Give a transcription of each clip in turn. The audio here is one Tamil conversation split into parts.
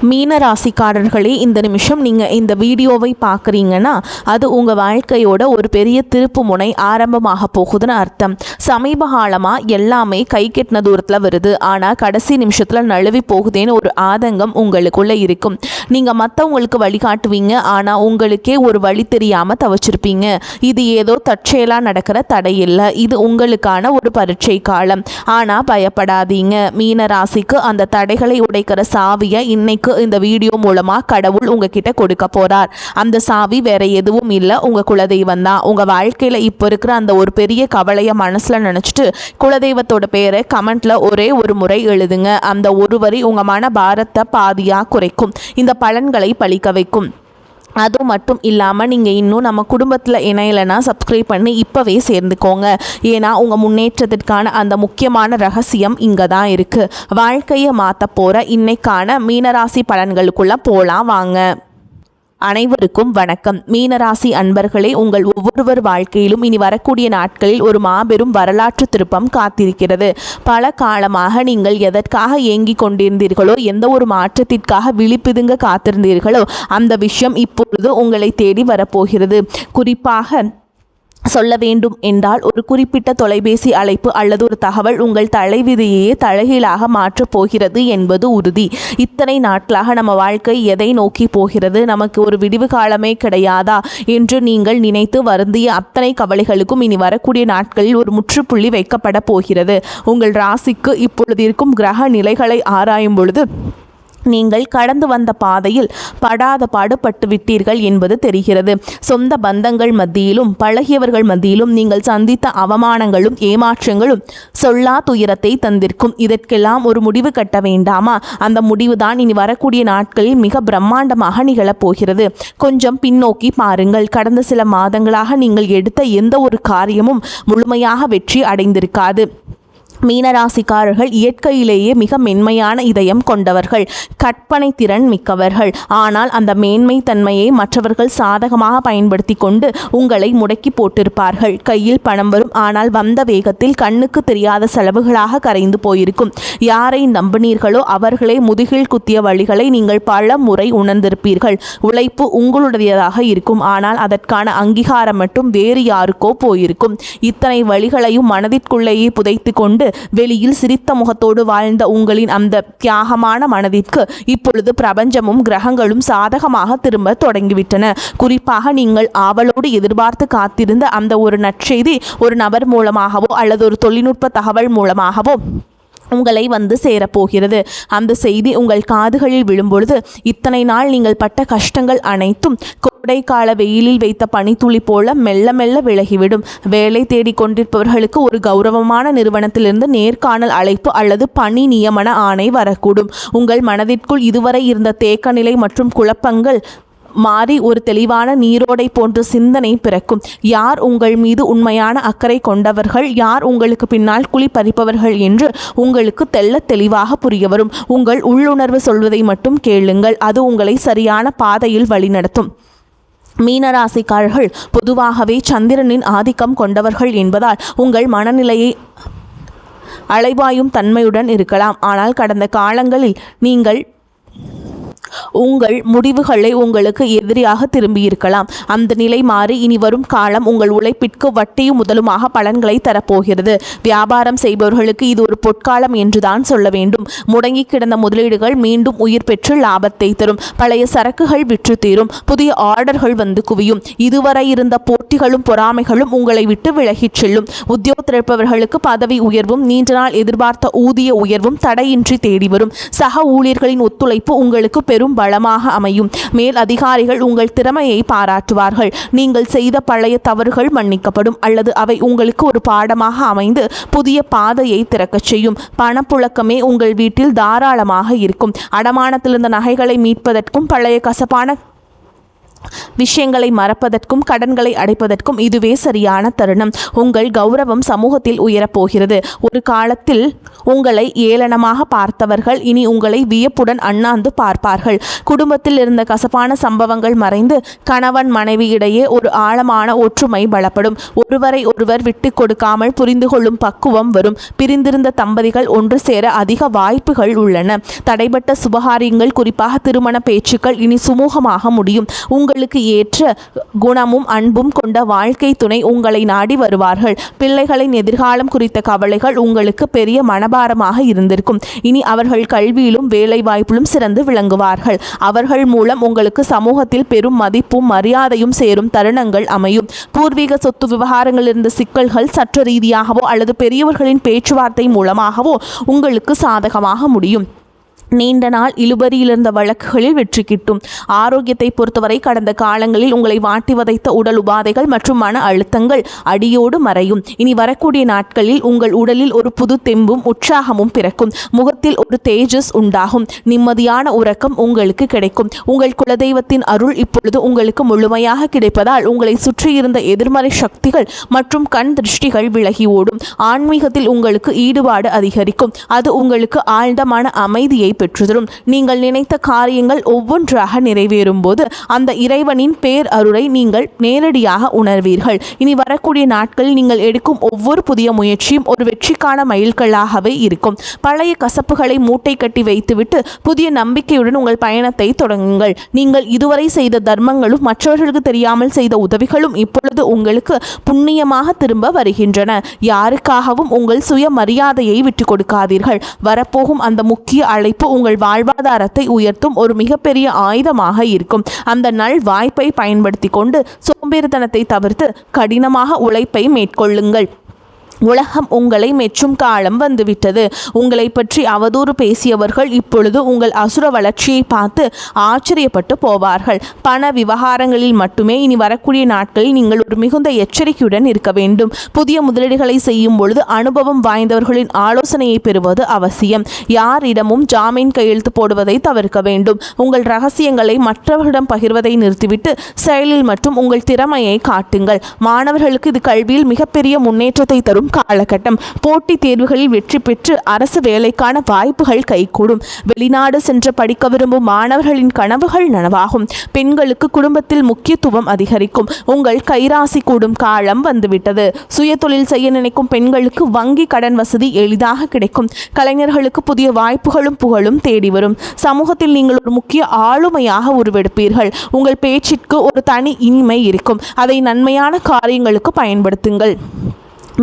மீன ராசிக்காரர்களே, இந்த நிமிஷம் நீங்கள் இந்த வீடியோவை பார்க்குறீங்கன்னா அது உங்கள் வாழ்க்கையோட ஒரு பெரிய திருப்பு முனை ஆரம்பமாக போகுதுன்னு அர்த்தம். சமீப காலமாக எல்லாமே கை கெட்டின தூரத்தில் வருது, ஆனால் கடைசி நிமிஷத்தில் நழுவி போகுதேன்னு ஒரு ஆதங்கம் உங்களுக்குள்ளே இருக்கும். நீங்கள் மற்றவங்களுக்கு வழிகாட்டுவீங்க, ஆனால் உங்களுக்கே ஒரு வழி தெரியாமல் தவிச்சிருப்பீங்க. இது ஏதோ தற்செயலாக நடக்கிற தடை இல்லை, இது உங்களுக்கான ஒரு பரீட்சை காலம். ஆனால் பயப்படாதீங்க, மீன ராசிக்கு அந்த தடைகளை உடைக்கிற சாவியை இன்னைக்கு இந்த வீடியோ மூலமா கடவுள் உங்ககிட்ட கொடுக்க போறார். அந்த சாவி வேற எதுவும் இல்லை, உங்க குலதெய்வம் தான். உங்க வாழ்க்கையில இப்ப இருக்கிற அந்த ஒரு பெரிய கவலைய மனசுல நினைச்சிட்டு குலதெய்வத்தோட பேரை கமெண்ட்ல ஒரே ஒரு முறை எழுதுங்க. அந்த ஒரு வரி உங்க மன பாரத்தை பாதியா குறைக்கும், இந்த பலன்களை பலிக்க வைக்கும். அது மட்டும் இல்லாமல் நீங்கள் இன்னும் நம்ம குடும்பத்தில் இணையலைன்னா சப்ஸ்கிரைப் பண்ணி இப்போவே சேர்ந்துக்கோங்க. ஏன்னா உங்கள் முன்னேற்றத்திற்கான அந்த முக்கியமான ரகசியம் இங்கே தான் இருக்குது. வாழ்க்கையை மாற்ற போகிற இன்னைக்கான மீனராசி பலன்களுக்குள்ளே போகலாம் வாங்க. அனைவருக்கும் வணக்கம். மீனராசி அன்பர்களே, உங்கள் ஒவ்வொருவர் வாழ்க்கையிலும் இனி வரக்கூடிய நாட்களில் ஒரு மாபெரும் வரலாற்று திருப்பம் காத்திருக்கிறது. பல காலமாக நீங்கள் எதற்காக ஏங்கிக் கொண்டிருந்தீர்களோ, எந்த ஒரு மாற்றத்திற்காக விழிப்புதுங்க காத்திருந்தீர்களோ, அந்த விஷயம் இப்பொழுது உங்களை தேடி வரப்போகிறது. குறிப்பாக சொல்ல வேண்டும் என்றால், ஒரு குறிப்பிட்ட தொலைபேசி அழைப்பு அல்லது ஒரு தகவல் உங்கள் தலைவிதியையே தலைகீழாக மாற்றப் போகிறது என்பது உறுதி. இத்தனை நாட்களாக நம்ம வாழ்க்கை எதை நோக்கி போகிறது, நமக்கு ஒரு விடிவு காலமே கிடையாதா என்று நீங்கள் நினைத்து வருந்திய அத்தனை கவலைகளுக்கும் இனி வரக்கூடிய நாட்களில் ஒரு முற்றுப்புள்ளி வைக்கப்பட போகிறது. உங்கள் ராசிக்கு இப்பொழுது இருக்கும் கிரக நிலைகளை ஆராயும் பொழுது நீங்கள் கடந்து வந்த பாதையில் படாத பாடுபட்டு விட்டீர்கள் என்பது தெரிகிறது. சொந்த பந்தங்கள் மத்தியிலும் பழகியவர்கள் மத்தியிலும் நீங்கள் சந்தித்த அவமானங்களும் ஏமாற்றங்களும் சொல்லா துயரத்தை தந்திருக்கும். இதற்கெல்லாம் ஒரு முடிவு கட்ட வேண்டாமா? அந்த முடிவுதான் இனி வரக்கூடிய நாட்களில் மிக பிரம்மாண்டமாக நிகழப்போகிறது. கொஞ்சம் பின்னோக்கி பாருங்கள். கடந்த சில மாதங்களாக நீங்கள் எடுத்த எந்த ஒரு காரியமும் முழுமையாக வெற்றி அடைந்திருக்காது. மீனராசிக்காரர்கள் இயற்கையிலேயே மிக மென்மையான இதயம் கொண்டவர்கள், கற்பனை திறன் மிக்கவர்கள். ஆனால் அந்த மேன்மை தன்மையை மற்றவர்கள் சாதகமாக பயன்படுத்தி கொண்டு உங்களை முடக்கி போட்டிருப்பார்கள். கையில் பணம் வரும், ஆனால் வந்த வேகத்தில் கண்ணுக்கு தெரியாத செலவுகளாக கரைந்து போயிருக்கும். யாரை நம்பினீர்களோ அவர்களே முதுகில் குத்திய வழிகளை நீங்கள் பல முறை உணர்ந்திருப்பீர்கள். உழைப்பு உங்களுடையதாக இருக்கும், ஆனால் அதற்கான அங்கீகாரம் மட்டும் வேறு யாருக்கோ போயிருக்கும். இத்தனை வழிகளையும் மனதிற்குள்ளேயே புதைத்து கொண்டு வெளியில் சிரித்த முகத்தோடு வாழ்ந்த உங்களின் அந்த தியாகமான மனதிற்கு இப்பொழுது பிரபஞ்சமும் கிரகங்களும் சாதகமாக திரும்ப தொடங்கிவிட்டன. குறிப்பாக நீங்கள் ஆவலோடு எதிர்பார்த்து காத்திருந்த அந்த ஒரு நற்செய்தி ஒரு நபர் மூலமாகவோ அல்லது ஒரு தொழில்நுட்ப தகவல் மூலமாகவோ உங்களை வந்து சேரப்போகிறது. அந்த செய்தி உங்கள் காதுகளில் விழும்பொழுது இத்தனை நாள் நீங்கள் பட்ட கஷ்டங்கள் அனைத்தும் கோடைக்கால வெயிலில் வைத்த பனித்துளி போல மெல்ல மெல்ல விலகிவிடும். வேலை தேடிக் கொண்டிருப்பவர்களுக்கு ஒரு கௌரவமான நிறுவனத்திலிருந்து நேர்காணல் அழைப்பு அல்லது பணி நியமன ஆணை வரக்கூடும். உங்கள் மனதிற்குள் இதுவரை இருந்த தேக்க நிலை மற்றும் குழப்பங்கள் மாறி ஒரு தெளிவான நீரோடை போன்ற சிந்தனை பிறக்கும். யார் உங்கள் மீது உண்மையான அக்கறை கொண்டவர்கள், யார் உங்களுக்கு பின்னால் குழி பறிப்பவர்கள் என்று உங்களுக்கு தெள்ள தெளிவாக புரிய வரும். உங்கள் உள்ளுணர்வு சொல்வதை மட்டும் கேளுங்கள், அது உங்களை சரியான பாதையில் வழிநடத்தும். மீனராசிக்காரர்கள் பொதுவாகவே சந்திரனின் ஆதிக்கம் கொண்டவர்கள் என்பதால் உங்கள் மனநிலையை அலைவாயும் தன்மையுடன் இருக்கலாம். ஆனால் கடந்த காலங்களில் நீங்கள் உங்கள் முடிவுகளை உங்களுக்கு எதிரியாக திரும்பியிருக்கலாம். அந்த நிலை மாறி இனி வரும் காலம் உங்கள் உழைப்பிற்கு வட்டியும் முதலுமாக பலன்களை தரப்போகிறது. வியாபாரம் செய்பவர்களுக்கு இது ஒரு பொற்காலம் என்றுதான் சொல்ல வேண்டும். முடங்கி கிடந்த முதலீடுகள் மீண்டும் உயிர் பெற்று லாபத்தை தரும். பழைய சரக்குகள் விற்று தீரும். புதிய ஆர்டர்கள் வந்து குவியும். இதுவரை இருந்த போட்டிகளும் பொறாமைகளும் உங்களை விட்டு விலகிச் செல்லும். உத்தியோகத்தில் இருப்பவர்களுக்கு பதவி உயர்வும் நீண்ட நாள் எதிர்பார்த்த ஊதிய உயர்வும் தடையின்றி தேடி வரும். சக ஊழியர்களின் ஒத்துழைப்பு உங்களுக்கு பெரும் பலமாக அமையும். மேல் அதிகாரிகள் உங்கள் திறமையை பாராட்டுவார்கள். நீங்கள் செய்த பழைய தவறுகள் மன்னிக்கப்படும் அல்லது அவை உங்களுக்கு ஒரு பாடமாக அமைந்து புதிய பாதையை திறக்கச் செய்யும். பணப்புழக்கமே உங்கள் வீட்டில் தாராளமாக இருக்கும். அடமானத்தில் இருந்த நகைகளை மீட்பதற்கும் பழைய கசப்பான விஷயங்களை மறப்பதற்கும் கடன்களை அடைப்பதற்கும் இதுவே சரியான தருணம். உங்கள் கௌரவம் சமூகத்தில் உயரப்போகிறது. ஒரு காலத்தில் உங்களை ஏளனமாக பார்த்தவர்கள் இனி உங்களை வியப்புடன் அண்ணாந்து பார்ப்பார்கள். குடும்பத்தில் இருந்த கசப்பான சம்பவங்கள் மறைந்து கணவன் மனைவி இடையே ஒரு ஆழமான ஒற்றுமை பலப்படும். ஒருவரை ஒருவர் விட்டு கொடுக்காமல் புரிந்து கொள்ளும் பக்குவம் வரும். பிரிந்திருந்த தம்பதிகள் ஒன்று சேர அதிக வாய்ப்புகள் உள்ளன. தடைபட்ட சுபகாரியங்கள், குறிப்பாக திருமண பேச்சுக்கள் இனி சுமூகமாக முடியும். உங்களுக்கு ஏற்ற குணமும் அன்பும் கொண்ட வாழ்க்கை துணை உங்களை நாடி வருவார்கள். பிள்ளைகளின் எதிர்காலம் குறித்த கவலைகள் உங்களுக்கு பெரிய மனபாரமாக இருந்திருக்கும். இனி அவர்கள் கல்வியிலும் வேலை வாய்ப்பிலும் சிறந்து விளங்குவார்கள். அவர்கள் மூலம் உங்களுக்கு சமூகத்தில் பெரும் மதிப்பும் மரியாதையும் சேரும் தருணங்கள் அமையும். பூர்வீக சொத்து விவகாரங்கள் இருந்த சிக்கல்கள் சட்ட ரீதியாகவோ அல்லது பெரியவர்களின் பேச்சுவார்த்தை மூலமாகவோ உங்களுக்கு சாதகமாக முடியும். நீண்ட நாள் இழுபறியில் இருந்த வழக்குகளில் வெற்றி கிட்டும். ஆரோக்கியத்தை பொறுத்தவரை கடந்த காலங்களில் உங்களை வாட்டி வதைத்த உடல் உபாதைகள் மற்றும் மன அழுத்தங்கள் அடியோடு மறையும். இனி வரக்கூடிய நாட்களில் உங்கள் உடலில் ஒரு புது தெம்பும் உற்சாகமும் பிறக்கும். முகத்தில் ஒரு தேஜஸ் உண்டாகும். நிம்மதியான உறக்கம் உங்களுக்கு கிடைக்கும். உங்கள் குலதெய்வத்தின் அருள் இப்பொழுது உங்களுக்கு முழுமையாக கிடைப்பதால் உங்களை சுற்றியிருந்த எதிர்மறை சக்திகள் மற்றும் கண் திருஷ்டிகள் விலகி ஓடும். ஆன்மீகத்தில் உங்களுக்கு ஈடுபாடு அதிகரிக்கும். அது உங்களுக்கு ஆழ்ந்த மன அமைதியை பெற்றுதரும். நீங்கள் நினைத்த காரியங்கள் ஒவ்வொன்றாக நிறைவேறும் போது அந்த இறைவனின் பேர் அருளை நீங்கள் நேரடியாக உணர்வீர்கள். இனி வரக்கூடிய நாட்களில் நீங்கள் எடுக்கும் ஒவ்வொரு புதிய முயற்சியும் ஒரு வெற்றிக்கான மைல்கல்லாகவே இருக்கும். பழைய கசப்புகளை மூட்டை கட்டி வைத்துவிட்டு புதிய நம்பிக்கையுடன் உங்கள் பயணத்தை தொடங்குங்கள். நீங்கள் இதுவரை செய்த தர்மங்களும் மற்றவர்களுக்கு தெரியாமல் செய்த உதவிகளும் இப்பொழுது உங்களுக்கு புண்ணியமாக திரும்ப வருகின்றன. யாருக்காகவும் உங்கள் சுய மரியாதையை விட்டுக் கொடுக்காதீர்கள். வரப்போகும் அந்த முக்கிய அழைப்பு உங்கள் வாழ்வாதாரத்தை உயர்த்தும் ஒரு மிகப்பெரிய ஆயுதமாக இருக்கும். அந்த நல் வாய்ப்பை பயன்படுத்தி கொண்டு சோம்பேறித்தனத்தை தவிர்த்து கடினமாக உழைப்பை மேற்கொள்ளுங்கள். உலகம் உங்களை மெச்சும் காலம் வந்துவிட்டது. உங்களை பற்றி அவதூறு பேசியவர்கள் இப்பொழுது உங்கள் அசுர வளர்ச்சியை பார்த்து ஆச்சரியப்பட்டு போவார்கள். பண விவகாரங்களில் மட்டுமே இனி வரக்கூடிய நாட்களில் நீங்கள் ஒரு மிகுந்த எச்சரிக்கையுடன் இருக்க வேண்டும். புதிய முதலீடுகளை செய்யும் பொழுது அனுபவம் வாய்ந்தவர்களின் ஆலோசனையை பெறுவது அவசியம். யாரிடமும் ஜாமீன் கையெழுத்து போடுவதை தவிர்க்க வேண்டும். உங்கள் ரகசியங்களை மற்றவர்களிடம் பகிர்வதை நிறுத்திவிட்டு செயலில் மற்றும் உங்கள் திறமையை காட்டுங்கள். மாணவர்களுக்கு இது கல்வியில் மிகப்பெரிய முன்னேற்றத்தை தரும் காலகட்டம். போட்டித் தேர்வுகளில் வெற்றி பெற்று அரசு வேலைக்கான வாய்ப்புகள் கைகூடும். வெளிநாடு சென்று படிக்க விரும்பும் மாணவர்களின் கனவுகள் நனவாகும். பெண்களுக்கு குடும்பத்தில் முக்கியத்துவம் அதிகரிக்கும். உங்கள் கைராசி கூடும் காலம் வந்துவிட்டது. சுய தொழில் செய்ய நினைக்கும் பெண்களுக்கு வங்கி கடன் வசதி எளிதாக கிடைக்கும். கலைஞர்களுக்கு புதிய வாய்ப்புகளும் புகழும் தேடி வரும். சமூகத்தில் நீங்கள் ஒரு முக்கிய ஆளுமையாக உருவெடுப்பீர்கள். உங்கள் பேச்சிற்கு ஒரு தனி இனிமை இருக்கும். அதை நன்மையான காரியங்களுக்கு பயன்படுத்துங்கள்.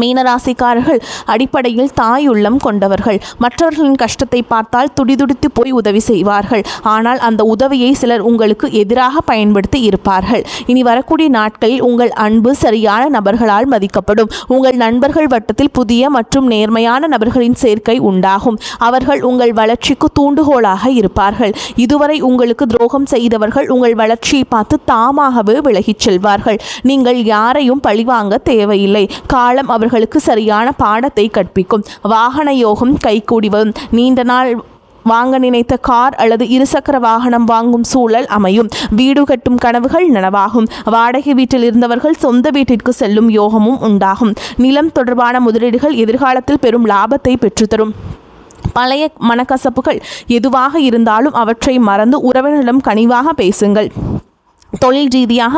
மீனராசிக்காரர்கள் அடிப்படையில் தாயுள்ளம் கொண்டவர்கள். மற்றவர்களின் கஷ்டத்தை பார்த்தால் துடிதுடித்து போய் உதவி செய்வார்கள். ஆனால் அந்த உதவியை சிலர் உங்களுக்கு எதிராக பயன்படுத்தி இருப்பார்கள். இனி வரக்கூடிய நாட்களில் உங்கள் அன்பு சரியான நபர்களால் மதிக்கப்படும். உங்கள் நண்பர்கள் வட்டத்தில் புதிய மற்றும் நேர்மையான நபர்களின் சேர்க்கை உண்டாகும். அவர்கள் உங்கள் வளர்ச்சிக்கு தூண்டுகோலாக இருப்பார்கள். இதுவரை உங்களுக்கு துரோகம் செய்தவர்கள் உங்கள் வளர்ச்சியை பார்த்து தாமாகவே விலகிச் செல்வார்கள். நீங்கள் யாரையும் பழிவாங்க தேவையில்லை. காலம் அவர்களுக்கு சரியான பாடத்தை கற்பிக்கும். வாகன யோகம் கைகூடி வரும். நீண்ட நாள் வாங்க நினைத்த கார் அல்லது இருசக்கர வாகனம் வாங்கும் சூழல் அமையும். வீடு கட்டும் கனவுகள் நனவாகும். வாடகை வீட்டில் இருந்தவர்கள் சொந்த வீட்டிற்கு செல்லும் யோகமும் உண்டாகும். நிலம் தொடர்பான முதலீடுகள் எதிர்காலத்தில் பெரும் லாபத்தை பெற்றுத்தரும். பழைய மனக்கசப்புகள் எதுவாக இருந்தாலும் அவற்றை மறந்து உறவினரிடம் கனிவாக பேசுங்கள். தொழில் ரீதியாக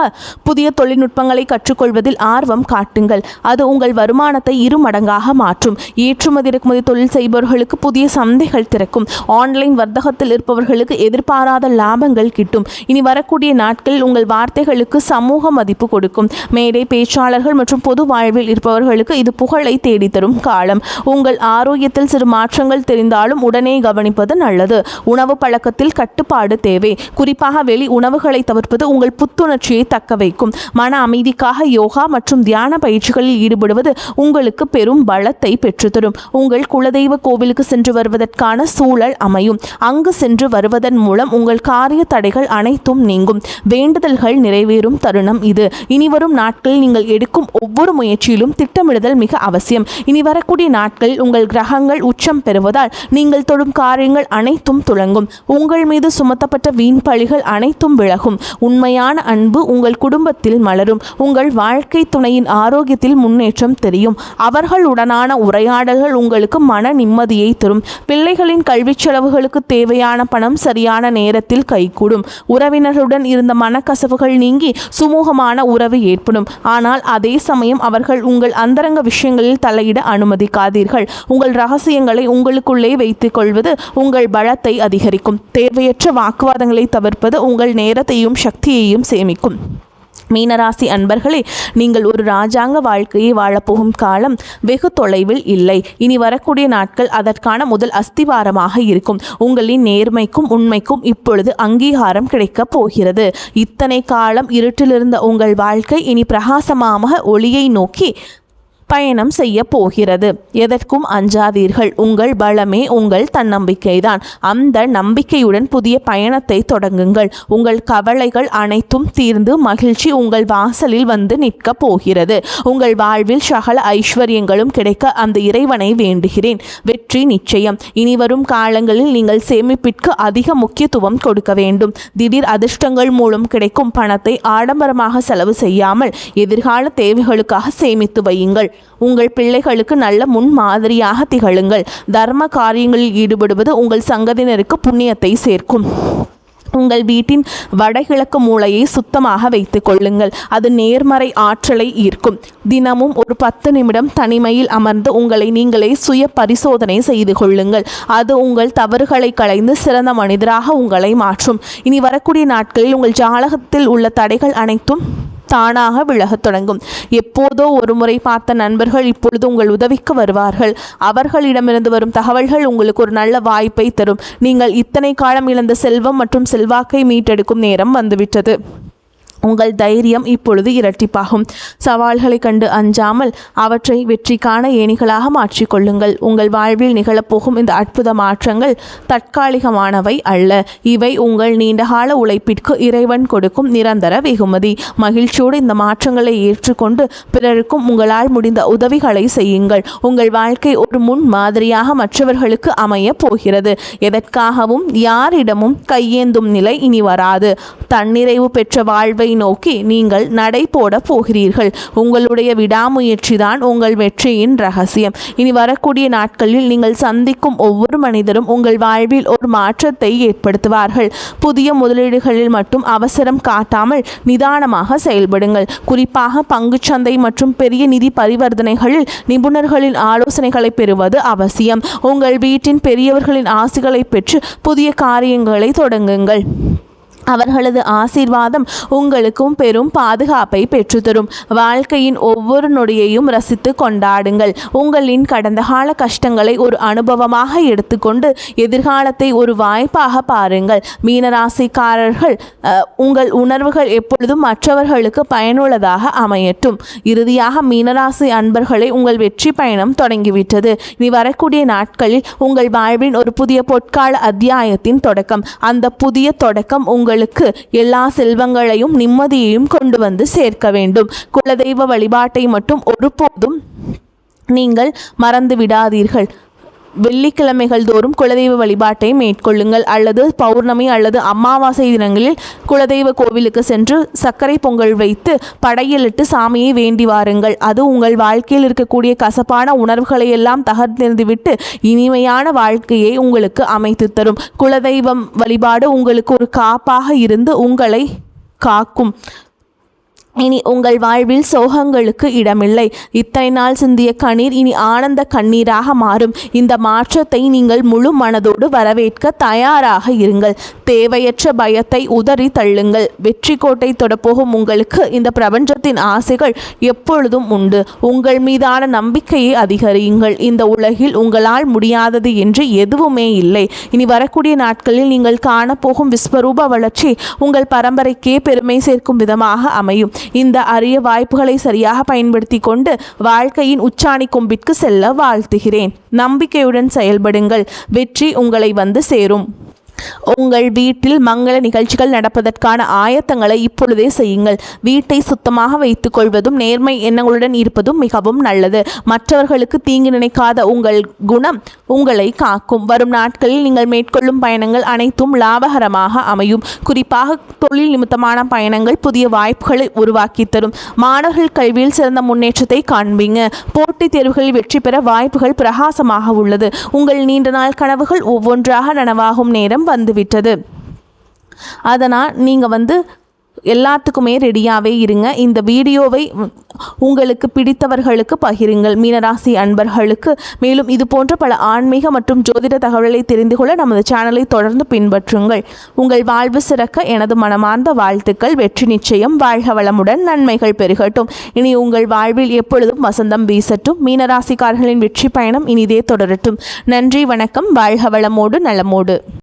புதிய தொழில்நுட்பங்களை கற்றுக்கொள்வதில் ஆர்வம் காட்டுங்கள். அது உங்கள் வருமானத்தை 2 மடங்காக மாற்றும். ஏற்றுமதி இறக்குமதி தொழில் செய்பவர்களுக்கு புதிய சந்தைகள் திறக்கும். ஆன்லைன் வர்த்தகத்தில் இருப்பவர்களுக்கு எதிர்பாராத லாபங்கள் கிட்டும். இனி வரக்கூடிய நாட்களில் உங்கள் வார்த்தைகளுக்கு சமூக மதிப்பு கொடுக்கும். மேடை பேச்சாளர்கள் மற்றும் பொது வாழ்வில் இருப்பவர்களுக்கு இது புகழை தேடித்தரும் காலம். உங்கள் ஆரோக்கியத்தில் சிறு மாற்றங்கள் தெரிந்தாலும் உடனே கவனிப்பது நல்லது. உணவு பழக்கத்தில் கட்டுப்பாடு தேவை. குறிப்பாக வெளி உணவுகளை தவிர்ப்பது உங்கள் புத்துணர்ச்சியை தக்க வைக்கும். மன அமைதிக்காக யோகா மற்றும் தியான பயிற்சிகளில் ஈடுபடுவது உங்களுக்கு பெரும் பலத்தை பெற்றுத்தரும். உங்கள் குலதெய்வ கோவிலுக்கு சென்று வருவதற்கான சூழல் அமையும். அங்கு சென்று வருவதன் மூலம் உங்கள் காரிய தடைகள் அனைத்தும் நீங்கும். வேண்டுதல்கள் நிறைவேறும் தருணம் இது. இனிவரும் நாட்களில் நீங்கள் எடுக்கும் ஒவ்வொரு முயற்சியிலும் திட்டமிடுதல் மிக அவசியம். இனி வரக்கூடிய நாட்களில் உங்கள் கிரகங்கள் உச்சம் பெறுவதால் நீங்கள் தொடும் காரியங்கள் அனைத்தும் துளங்கும். உங்கள் மீது சுமத்தப்பட்ட வீண் பழிகள் அனைத்தும் விலகும். உண்மையான உண்மையான அன்பு உங்கள் குடும்பத்தில் மலரும். உங்கள் வாழ்க்கை துணையின் ஆரோக்கியத்தில் முன்னேற்றம் தெரியும். அவர்களுடனான உரையாடல்கள் உங்களுக்கு மன நிம்மதியை தரும். பிள்ளைகளின் கல்வி செலவுகளுக்கு தேவையான பணம் சரியான நேரத்தில் கைகூடும். உறவினர்களுடன் இருந்த மனக்கசவுகள் நீங்கி சுமூகமான உறவு ஏற்படும். ஆனால் அதே சமயம் அவர்கள் உங்கள் அந்தரங்க விஷயங்களில் தலையிட அனுமதிக்காதீர்கள். உங்கள் ரகசியங்களை உங்களுக்குள்ளே வைத்துக் கொள்வது உங்கள் பலத்தை அதிகரிக்கும். தேவையற்ற வாக்குவாதங்களை தவிர்ப்பது உங்கள் நேரத்தையும் சக்தியையும் சேமிக்கும். மீனராசி அன்பர்களே, நீங்கள் ஒரு ராஜாங்க வாழ்க்கையை வாழப்போகும் காலம் வெகு தொலைவில் இல்லை. இனி வரக்கூடிய நாட்கள் அதற்கான முதல் அஸ்திவாரமாக இருக்கும். உங்களின் நேர்மைக்கும் உண்மைக்கும் இப்பொழுது அங்கீகாரம் கிடைக்கப் போகிறது. இத்தனை காலம் இருட்டிலிருந்த உங்கள் வாழ்க்கை இனி பிரகாசமாக ஒளியை நோக்கி பயணம் செய்ய போகிறது. எதற்கும் அஞ்சாதீர்கள். உங்கள் பலமே உங்கள் தன்னம்பிக்கைதான். அந்த நம்பிக்கையுடன் புதிய பயணத்தை தொடங்குங்கள். உங்கள் கவலைகள் அனைத்தும் தீர்ந்து மகிழ்ச்சி உங்கள் வாசலில் வந்து நிற்க போகிறது. உங்கள் வாழ்வில் சகல ஐஸ்வர்யங்களும் கிடைக்க அந்த இறைவனை வேண்டுகிறேன். வெற்றி நிச்சயம். இனி வரும் காலங்களில் நீங்கள் சேமிப்பிற்கு அதிக முக்கியத்துவம் கொடுக்க வேண்டும். திடீர் அதிர்ஷ்டங்கள் மூலம் கிடைக்கும் பணத்தை ஆடம்பரமாக செலவு செய்யாமல் எதிர்கால தேவைகளுக்காக சேமித்து வையுங்கள். உங்கள் பிள்ளைகளுக்கு நல்ல முன் மாதிரியாக திகழுங்கள். தர்ம காரியங்களில் ஈடுபடுவது உங்கள் சங்கதியினருக்கு புண்ணியத்தை சேர்க்கும். உங்கள் வீட்டின் வடகிழக்கு மூலையை சுத்தமாக வைத்துக் கொள்ளுங்கள். அது நேர்மறை ஆற்றலை ஈர்க்கும். தினமும் ஒரு 10 நிமிடம் தனிமையில் அமர்ந்து உங்களை நீங்களே சுய பரிசோதனை செய்து கொள்ளுங்கள். அது உங்கள் தவறுகளை களைந்து சிறந்த மனிதராக உங்களை மாற்றும். இனி வரக்கூடிய நாட்களில் உங்கள் ஜாதகத்தில் உள்ள தடைகள் அனைத்தும் தானாக விலகத் தொடங்கும். எப்போதோ ஒரு முறை பார்த்த நண்பர்கள் இப்பொழுது உங்கள் உதவிக்கு வருவார்கள். அவர்களிடமிருந்து வரும் தகவல்கள் உங்களுக்கு ஒரு நல்ல வாய்ப்பை தரும். நீங்கள் இத்தனை காலம் இழந்த செல்வம் மற்றும் செல்வாக்கை மீட்டெடுக்கும் நேரம் வந்துவிட்டது. உங்கள் தைரியம் இப்பொழுது இரட்டிப்பாகும். சவால்களை கண்டு அஞ்சாமல் அவற்றை வெற்றிக்கான ஏணிகளாக மாற்றிக்கொள்ளுங்கள். உங்கள் வாழ்வில் நிகழப்போகும் இந்த அற்புத மாற்றங்கள் தற்காலிகமானவை அல்ல. இவை உங்கள் நீண்டகால உழைப்பிற்கு இறைவன் கொடுக்கும் நிரந்தர வெகுமதி. மகிழ்ச்சியோடு இந்த மாற்றங்களை ஏற்றுக்கொண்டு பிறருக்கும் உங்களால் முடிந்த உதவிகளை செய்யுங்கள். உங்கள் வாழ்க்கை ஒரு முன் மாதிரியாக மற்றவர்களுக்கு அமைய போகிறது. எதற்காகவும் யாரிடமும் கையேந்தும் நிலை இனி வராது. தன்னிறைவு பெற்ற வாழ்வை நோக்கி நீங்கள் நடை போட போகிறீர்கள். உங்களுடைய விடாமுயற்சிதான் உங்கள் வெற்றியின் ரகசியம். இனி வரக்கூடிய நாட்களில் நீங்கள் சந்திக்கும் ஒவ்வொரு மனிதரும் உங்கள் வாழ்வில் ஒரு மாற்றத்தை ஏற்படுத்துவார்கள். புதிய முதலீடுகளில் மட்டும் அவசரம் காட்டாமல் நிதானமாக செயல்படுங்கள். குறிப்பாக பங்குச்சந்தை மற்றும் பெரிய நிதி பரிவர்த்தனைகளில் நிபுணர்களின் ஆலோசனைகளை பெறுவது அவசியம். உங்கள் வீட்டின் பெரியவர்களின் ஆசிகளை பெற்று புதிய காரியங்களை தொடங்குங்கள். அவர்களது ஆசீர்வாதம் உங்களுக்கும் பெரும் பாதுகாப்பை பெற்றுத்தரும். வாழ்க்கையின் ஒவ்வொரு நொடியையும் ரசித்து கொண்டாடுங்கள். உங்களின் கடந்த கால கஷ்டங்களை ஒரு அனுபவமாக எடுத்துக்கொண்டு எதிர்காலத்தை ஒரு வாய்ப்பாக பாருங்கள். மீனராசிக்காரர்கள், உங்கள் உணர்வுகள் எப்பொழுதும் மற்றவர்களுக்கு பயனுள்ளதாக அமையட்டும். இறுதியாக மீனராசி அன்பர்களை, உங்கள் வெற்றி பயணம் தொடங்கிவிட்டது. இனி வரக்கூடிய நாட்களில் உங்கள் வாழ்வின் ஒரு புதிய பொற்கால அத்தியாயத்தின் தொடக்கம். அந்த புதிய தொடக்கம் உங்களுக்கு எல்லா செல்வங்களையும் நிம்மதியையும் கொண்டு வந்து சேர்க்க வேண்டும். குலதெய்வ வழிபாட்டை மட்டும் ஒருபோதும் நீங்கள் மறந்து விடாதீர்கள். வெள்ளிக்கிழமைகள் தோறும் குலதெய்வ வழிபாட்டை மேற்கொள்ளுங்கள். அல்லது பௌர்ணமி அல்லது அமாவாசை தினங்களில் குலதெய்வ கோவிலுக்கு சென்று சர்க்கரை பொங்கல் வைத்து படையலிட்டு சாமியை வேண்டி வாருங்கள். அது உங்கள் வாழ்க்கையில் இருக்கக்கூடிய கசப்பான உணர்வுகளை எல்லாம் தகர்த்தெறிந்துவிட்டு இனிமையான வாழ்க்கையை உங்களுக்கு அமைத்து தரும். குலதெய்வம் வழிபாடு உங்களுக்கு ஒரு காப்பாக இருந்து உங்களை காக்கும். இனி உங்கள் வாழ்வில் சோகங்களுக்கு இடமில்லை. இத்தனை நாள் சிந்திய கண்ணீர் இனி ஆனந்த கண்ணீராக மாறும். இந்த மாற்றத்தை நீங்கள் முழு மனதோடு வரவேற்க தயாராக இருங்கள். தேவையற்ற பயத்தை உதறி தள்ளுங்கள். வெற்றி கோட்டை தொடப்போகும் உங்களுக்கு இந்த பிரபஞ்சத்தின் ஆசைகள் எப்பொழுதும் உண்டு. உங்கள் மீதான நம்பிக்கையை அதிகரியுங்கள். இந்த உலகில் உங்களால் முடியாதது என்று எதுவுமே இல்லை. இனி வரக்கூடிய நாட்களில் நீங்கள் காணப்போகும் விஸ்வரூப வளர்ச்சி உங்கள் பரம்பரைக்கே பெருமை சேர்க்கும் விதமாக அமையும். இந்த அரிய வாய்ப்புகளை சரியாக பயன்படுத்தி கொண்டு வாழ்க்கையின் உச்சாணி கொம்பிற்கு செல்ல வாழ்த்துகிறேன். நம்பிக்கையுடன் செயல்படுங்கள். வெற்றி உங்களை வந்து சேரும். உங்கள் வீட்டில் மங்கள நிகழ்ச்சிகள் நடப்பதற்கான ஆயத்தங்களை இப்பொழுதே செய்யுங்கள். வீட்டை சுத்தமாக வைத்துக் கொள்வதும் நேர்மை எண்ணங்களுடன் இருப்பதும் மிகவும் நல்லது. மற்றவர்களுக்கு தீங்கு நினைக்காத உங்கள் குணம் உங்களை காக்கும். வரும் நாட்களில் நீங்கள் மேற்கொள்ளும் பயணங்கள் அனைத்தும் லாபகரமாக அமையும். குறிப்பாக தொழில் நிமித்தமான பயணங்கள் புதிய வாய்ப்புகளை உருவாக்கி தரும். மாணவர்கள் கல்வியில் சிறந்த முன்னேற்றத்தை காண்பீங்க. போட்டித் தேர்வுகளில் வெற்றி பெற வாய்ப்புகள் பிரகாசமாக உள்ளது. உங்கள் நீண்ட நாள் கனவுகள் ஒவ்வொன்றாக நனவாகும் நேரம் வந்துவிட்டது. அதனால் நீங்கள் எல்லாத்துக்குமே ரெடியாகவே இருங்க. இந்த வீடியோவை உங்களுக்கு பிடித்தவர்களுக்கு பகிருங்கள், மீனராசி அன்பர்களுக்கு. மேலும் இது போன்ற பல ஆன்மீக மற்றும் ஜோதிட தகவல்களை தெரிந்து கொள்ள நமது சேனலை தொடர்ந்து பின்பற்றுங்கள். உங்கள் வாழ்வு சிறக்க எனது மனமார்ந்த வாழ்த்துக்கள். வெற்றி நிச்சயம். வாழ்க வளமுடன், நன்மைகள் பெருகட்டும். இனி உங்கள் வாழ்வில் எப்பொழுதும் வசந்தம் வீசட்டும். மீனராசிக்காரர்களின் வெற்றி பயணம் இனிதே தொடரட்டும். நன்றி, வணக்கம். வாழ்க வளமோடு நலமோடு.